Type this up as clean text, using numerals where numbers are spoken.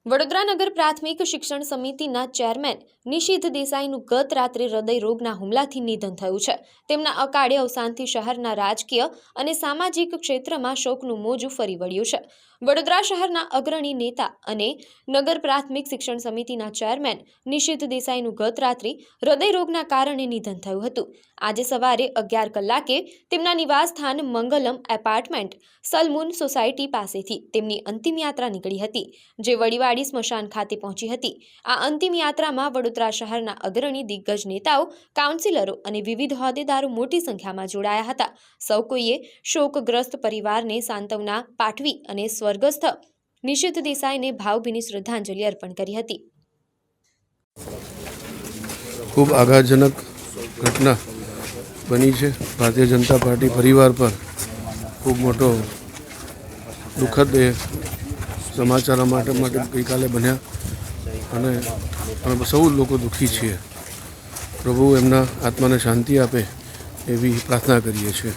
વડોદરા નગર પ્રાથમિક શિક્ષણ સમિતિના ચેરમેન નિશિથ દેસાઈનું ગત રાત્રે હૃદય રોગના હુમલાથી નિધન થયું છે। તેમના અકાળે અવસાનથી શહેરના રાજકીય અને સામાજિક ક્ષેત્રમાં શોકનું મોજું ફરી વળ્યું છે। વડોદરા શહેરના અગ્રણી નેતા અને નગર પ્રાથમિક શિક્ષણ સમિતિના ચેરમેન નિશિથ દેસાઈનું ગત રાત્રે હૃદય રોગના કારણે નિધન થયું હતું। આજે સવારે 11 કલાકે તેમના નિવાસસ્થાન મંગલમ એપાર્ટમેન્ટ સલમૂન સોસાયટી પાસેથી તેમની અંતિમ યાત્રા નીકળી હતી, જે વડીવાડી સ્મશાન ખાતે પહોંચી હતી। આ અંતિમ યાત્રામાં વડોદરા શહેરના અગ્રણી દિગ્ગજ નેતાઓ, કાઉન્સિલરો અને વિવિધ હોદ્દેદારો મોટી સંખ્યામાં જોડાયા હતા। સૌ કોઈએ શોકગ્રસ્ત પરિવારને સાંત્વના પાઠવી અને સ્વર્ગસ્થ નિશિથ દેસાઈને ભાવભીની શ્રદ્ધાંજલિ અર્પણ કરી હતી। खूब आघातजनक घटना बनी है। भारतीय जनता पार्टी परिवार पर खूब मोटो दुखद समाचार गई काले बन्या अने सौ लोग दुखी छे। प्रभु एमना आत्मा ने शांति आपे एवी प्रार्थना करीए छे।